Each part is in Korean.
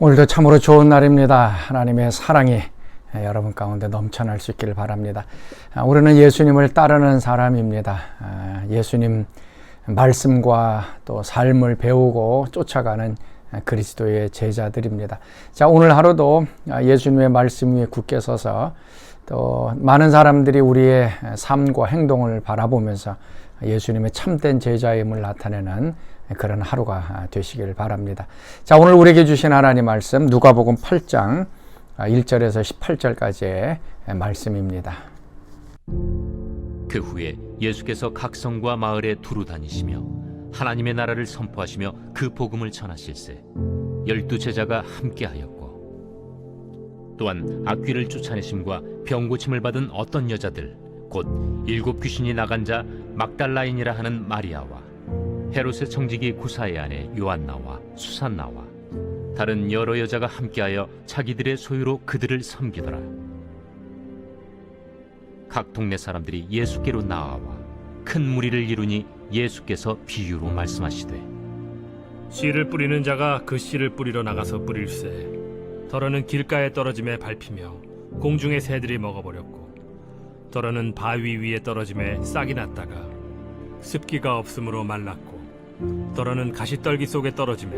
오늘도 참으로 좋은 날입니다. 하나님의 사랑이 여러분 가운데 넘쳐날 수 있기를 바랍니다. 우리는 예수님을 따르는 사람입니다. 예수님 말씀과 또 삶을 배우고 쫓아가는 그리스도의 제자들입니다. 자, 오늘 하루도 예수님의 말씀 위에 굳게 서서 또 많은 사람들이 우리의 삶과 행동을 바라보면서 예수님의 참된 제자임을 나타내는 그런 하루가 되시길 바랍니다. 자, 오늘 우리에게 주신 하나님 말씀 누가복음 8장 1절에서 18절까지의 말씀입니다. 그 후에 예수께서 각 성과 마을에 두루 다니시며 하나님의 나라를 선포하시며 그 복음을 전하실세 12 제자가 함께하였고 또한 악귀를 쫓아내심과 병고침을 받은 어떤 여자들 곧 7 귀신이 나간 자 막달라인이라 하는 마리아와 헤롯의 청지기 구사의 아내 요한나와 수산나와 다른 여러 여자가 함께하여 자기들의 소유로 그들을 섬기더라. 각 동네 사람들이 예수께로 나아와 큰 무리를 이루니 예수께서 비유로 말씀하시되 씨를 뿌리는 자가 그 씨를 뿌리러 나가서 뿌릴새 더러는 길가에 떨어짐에 밟히며 공중의 새들이 먹어버렸고 더러는 바위 위에 떨어짐에 싹이 났다가 습기가 없으므로 말랐고 더러는 가시떨기 속에 떨어짐에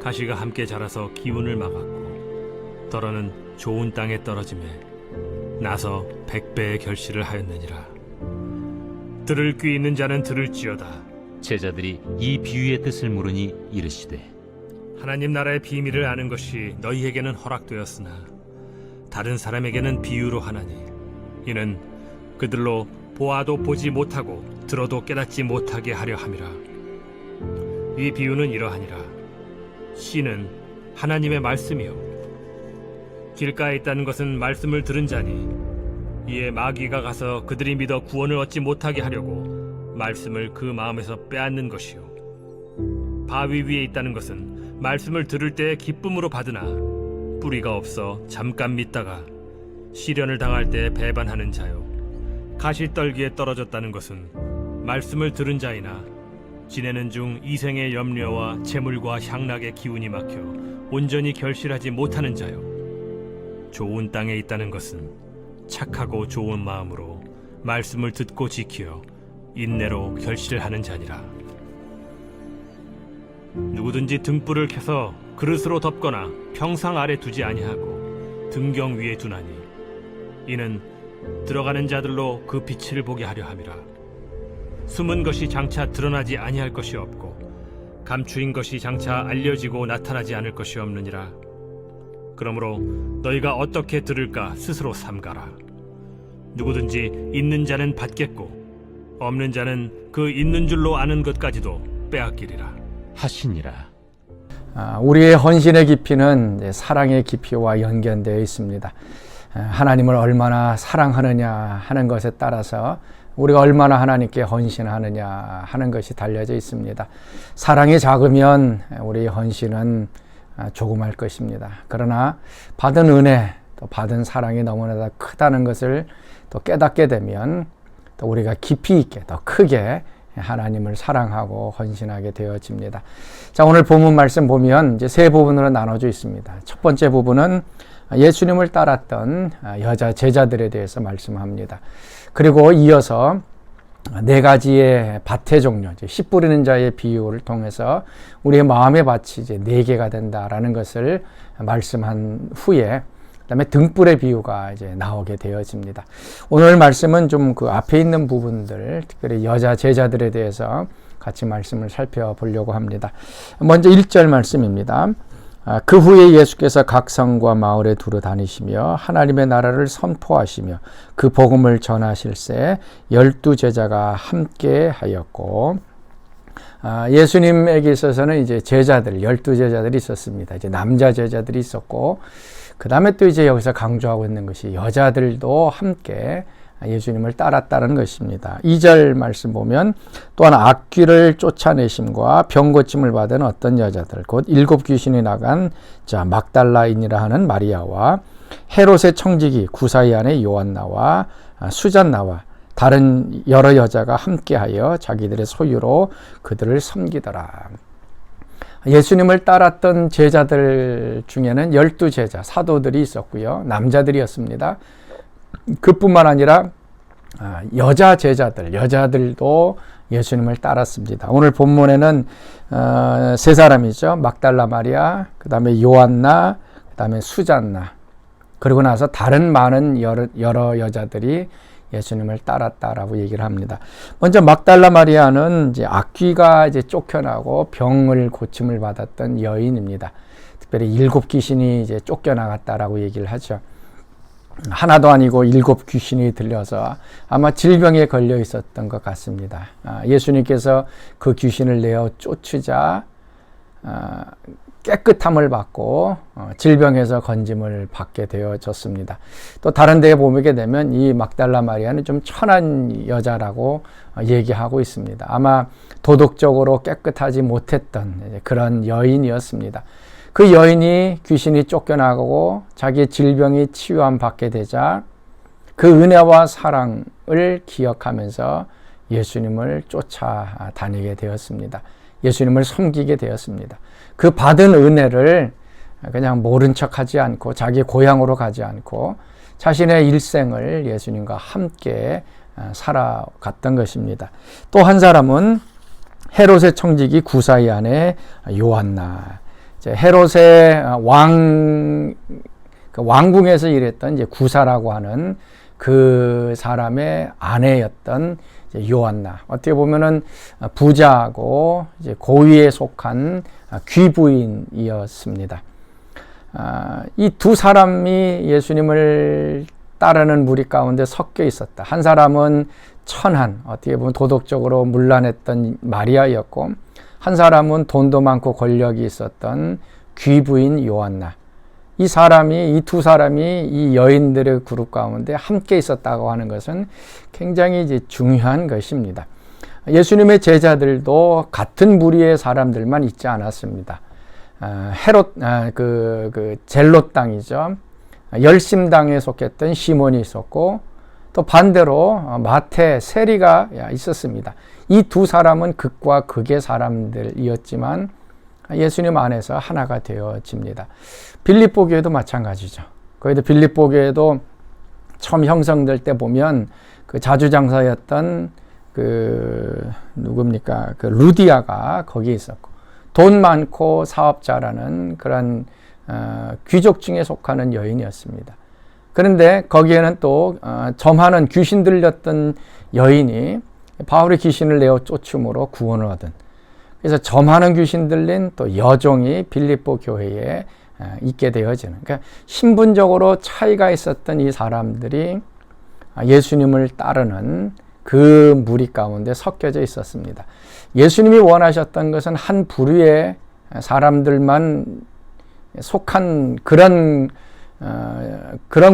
가시가 함께 자라서 기운을 막았고 더러는 좋은 땅에 떨어짐에 나서 100배의 결실을 하였느니라. 들을 귀 있는 자는 들을지어다. 제자들이 이 비유의 뜻을 물으니 이르시되 하나님 나라의 비밀을 아는 것이 너희에게는 허락되었으나 다른 사람에게는 비유로 하나니 이는 그들로 보아도 보지 못하고 들어도 깨닫지 못하게 하려 함이라. 이 비유는 이러하니라. 씨는 하나님의 말씀이요 길가에 있다는 것은 말씀을 들은 자니 이에 마귀가 가서 그들이 믿어 구원을 얻지 못하게 하려고 말씀을 그 마음에서 빼앗는 것이요 바위 위에 있다는 것은 말씀을 들을 때에 기쁨으로 받으나 뿌리가 없어 잠깐 믿다가 시련을 당할 때 배반하는 자요 가시떨기에 떨어졌다는 것은 말씀을 들은 자이나 지내는 중 이생의 염려와 재물과 향락의 기운이 막혀 온전히 결실하지 못하는 자요 좋은 땅에 있다는 것은 착하고 좋은 마음으로 말씀을 듣고 지키어 인내로 결실하는 자니라. 누구든지 등불을 켜서 그릇으로 덮거나 평상 아래 두지 아니하고 등경 위에 두나니 이는 들어가는 자들로 그 빛을 보게 하려 함이라. 숨은 것이 장차 드러나지 아니할 것이 없고 감추인 것이 장차 알려지고 나타나지 않을 것이 없느니라. 그러므로 너희가 어떻게 들을까 스스로 삼가라. 누구든지 있는 자는 받겠고 없는 자는 그 있는 줄로 아는 것까지도 빼앗기리라 하시니라. 우리의 헌신의 깊이는 사랑의 깊이와 연결되어 있습니다. 하나님을 얼마나 사랑하느냐 하는 것에 따라서 우리가 얼마나 하나님께 헌신하느냐 하는 것이 달려져 있습니다. 사랑이 작으면 우리 헌신은 조금할 것입니다. 그러나 받은 은혜, 또 받은 사랑이 너무나 크다는 것을 또 깨닫게 되면 또 우리가 깊이 있게 더 크게 하나님을 사랑하고 헌신하게 되어집니다. 자, 오늘 본문 말씀 보면 이제 세 부분으로 나눠져 있습니다. 첫 번째 부분은 예수님을 따랐던 여자 제자들에 대해서 말씀합니다. 그리고 이어서 4가지의 밭의 종류, 씨 뿌리는 자의 비유를 통해서 우리의 마음의 밭이 이제 4개가 된다라는 것을 말씀한 후에 그다음에 등불의 비유가 이제 나오게 되어집니다. 오늘 말씀은 좀 그 앞에 있는 부분들, 특별히 여자 제자들에 대해서 같이 말씀을 살펴보려고 합니다. 먼저 1절 말씀입니다. 그 후에 예수께서 각 성과 마을에 두루 다니시며 하나님의 나라를 선포하시며 그 복음을 전하실새 12 제자가 함께 하였고, 예수님에게 있어서는 이제 제자들, 12 제자들이 있었습니다. 이제 남자 제자들이 있었고, 그 다음에 또 이제 여기서 강조하고 있는 것이 여자들도 함께 예수님을 따랐다는 것입니다. 2절 말씀 보면 또한 악귀를 쫓아내심과 병고침을 받은 어떤 여자들 곧 7 귀신이 나간 자 막달라인이라 하는 마리아와 헤롯의 청지기 구사의 아내 요한나와 수잔나와 다른 여러 여자가 함께하여 자기들의 소유로 그들을 섬기더라. 예수님을 따랐던 제자들 중에는 12제자, 사도들이 있었고요. 남자들이었습니다. 그뿐만 아니라 여자 제자들, 여자들도 예수님을 따랐습니다. 오늘 본문에는 세 사람이죠. 막달라 마리아, 그 다음에 요한나, 그 다음에 수잔나, 그리고 나서 다른 많은 여러 여자들이 예수님을 따랐다라고 얘기를 합니다. 먼저 막달라 마리아는 이제 악귀가 이제 쫓겨나고 병을 고침을 받았던 여인입니다. 특별히 7 귀신이 이제 쫓겨나갔다라고 얘기를 하죠. 하나도 아니고 7 귀신이 들려서 아마 질병에 걸려 있었던 것 같습니다. 예수님께서 그 귀신을 내어 쫓으자 깨끗함을 받고 질병에서 건짐을 받게 되어졌습니다. 또 다른 데에 보게 되면 이 막달라 마리아는 좀 천한 여자라고 얘기하고 있습니다. 아마 도덕적으로 깨끗하지 못했던 그런 여인이었습니다. 그 여인이 귀신이 쫓겨나고 자기의 질병이 치유함 받게 되자 그 은혜와 사랑을 기억하면서 예수님을 쫓아다니게 되었습니다. 예수님을 섬기게 되었습니다. 그 받은 은혜를 그냥 모른 척하지 않고 자기 고향으로 가지 않고 자신의 일생을 예수님과 함께 살아갔던 것입니다. 또 한 사람은 헤롯의 청지기 구사의 아내 요한나. 헤롯의 왕궁에서 일했던 이제 구사라고 하는 그 사람의 아내였던 요한나. 어떻게 보면은 부자고 이제 고위에 속한 귀부인이었습니다. 이 두 사람이 예수님을 따르는 무리 가운데 섞여 있었다. 한 사람은 천한, 어떻게 보면 도덕적으로 문란했던 마리아였고, 한 사람은 돈도 많고 권력이 있었던 귀부인 요한나. 이 두 사람이 이 여인들의 그룹 가운데 함께 있었다고 하는 것은 굉장히 이제 중요한 것입니다. 예수님의 제자들도 같은 무리의 사람들만 있지 않았습니다. 젤롯 당이죠. 열심당에 속했던 시몬이 있었고, 또 반대로 마태, 세리가 있었습니다. 이 두 사람은 극과 극의 사람들이었지만 예수님 안에서 하나가 되어집니다. 빌립보 교회도 마찬가지죠. 거기도 빌립보 교회도 처음 형성될 때 보면 그 자주장사였던 누굽니까? 그 루디아가 거기에 있었고, 돈 많고 사업자라는 그런 귀족층에 속하는 여인이었습니다. 그런데 거기에는 또 점하는 귀신 들렸던 여인이 바울의 귀신을 내어 쫓음으로 구원을 얻은, 그래서 점하는 귀신 들린 또 여종이 빌립보 교회에 있게 되어지는, 그러니까 신분적으로 차이가 있었던 이 사람들이 예수님을 따르는 그 무리 가운데 섞여져 있었습니다. 예수님이 원하셨던 것은 한 부류의 사람들만 속한 그런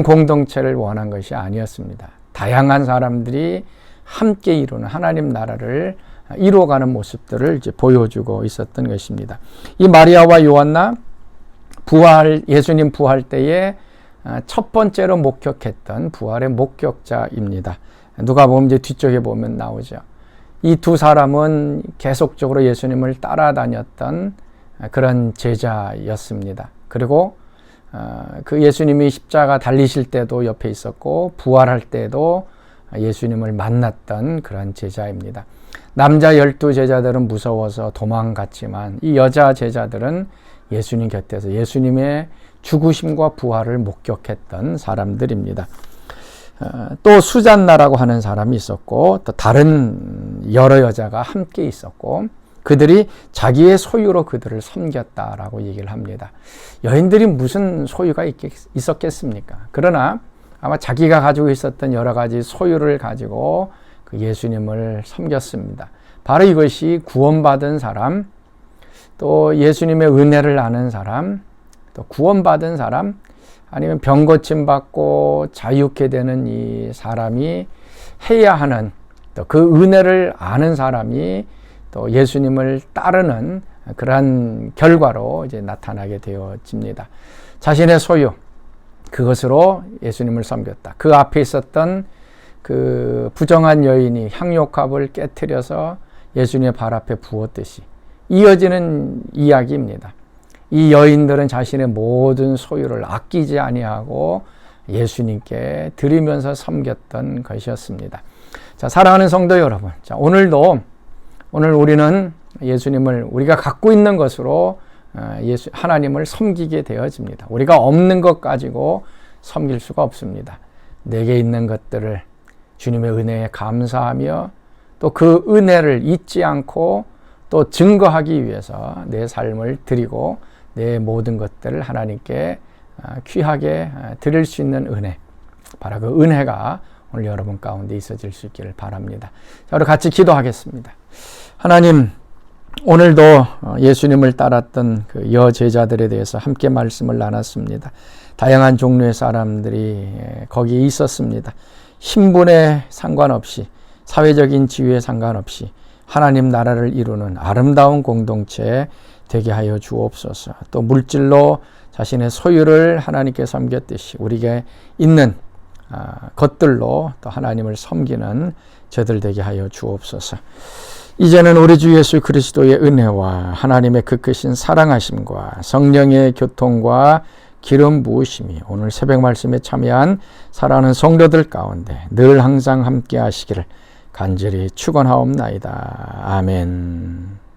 공동체를 원한 것이 아니었습니다. 다양한 사람들이 함께 이루는 하나님 나라를 이루어가는 모습들을 이제 보여주고 있었던 것입니다. 이 마리아와 요한나, 예수님 부활 때에 첫 번째로 목격했던 부활의 목격자입니다. 누가 보면 이제 뒤쪽에 보면 나오죠. 이 두 사람은 계속적으로 예수님을 따라다녔던 그런 제자였습니다. 그리고 그 예수님이 십자가 달리실 때도 옆에 있었고, 부활할 때도 예수님을 만났던 그런 제자입니다. 남자 12제자들은 무서워서 도망갔지만 이 여자 제자들은 예수님 곁에서 예수님의 죽으심과 부활을 목격했던 사람들입니다. 또 수잔나라고 하는 사람이 있었고, 또 다른 여러 여자가 함께 있었고, 그들이 자기의 소유로 그들을 섬겼다라고 얘기를 합니다. 여인들이 무슨 소유가 있었겠습니까? 그러나 아마 자기가 가지고 있었던 여러 가지 소유를 가지고 그 예수님을 섬겼습니다. 바로 이것이 구원받은 사람, 또 예수님의 은혜를 아는 사람, 또 구원받은 사람, 아니면 병 고침 받고 자유케 되는 이 사람이 해야 하는, 또 그 은혜를 아는 사람이 또 예수님을 따르는 그러한 결과로 이제 나타나게 되어집니다. 자신의 소유, 그것으로 예수님을 섬겼다. 그 앞에 있었던 그 부정한 여인이 향료컵을 깨트려서 예수님의 발 앞에 부었듯이 이어지는 이야기입니다. 이 여인들은 자신의 모든 소유를 아끼지 아니하고 예수님께 드리면서 섬겼던 것이었습니다. 자, 사랑하는 성도 여러분, 자, 오늘 우리는 예수님을 우리가 갖고 있는 것으로 하나님을 섬기게 되어집니다. 우리가 없는 것 가지고 섬길 수가 없습니다. 내게 있는 것들을 주님의 은혜에 감사하며 또 그 은혜를 잊지 않고 또 증거하기 위해서 내 삶을 드리고 내 모든 것들을 하나님께 귀하게 드릴 수 있는 은혜, 바로 그 은혜가 오늘 여러분 가운데 있어질 수 있기를 바랍니다. 자, 우리 같이 기도하겠습니다. 하나님, 오늘도 예수님을 따랐던 그 여제자들에 대해서 함께 말씀을 나눴습니다. 다양한 종류의 사람들이 거기에 있었습니다. 신분에 상관없이, 사회적인 지위에 상관없이 하나님 나라를 이루는 아름다운 공동체 되게 하여 주옵소서. 또 물질로 자신의 소유를 하나님께 섬겼듯이 우리에게 있는 것들로 또 하나님을 섬기는 저들 되게 하여 주옵소서. 이제는 우리 주 예수 그리스도의 은혜와 하나님의 그 크신 사랑하심과 성령의 교통과 기름 부으심이 오늘 새벽 말씀에 참여한 사랑하는 성도들 가운데 늘 항상 함께 하시기를 간절히 축원하옵나이다. 아멘.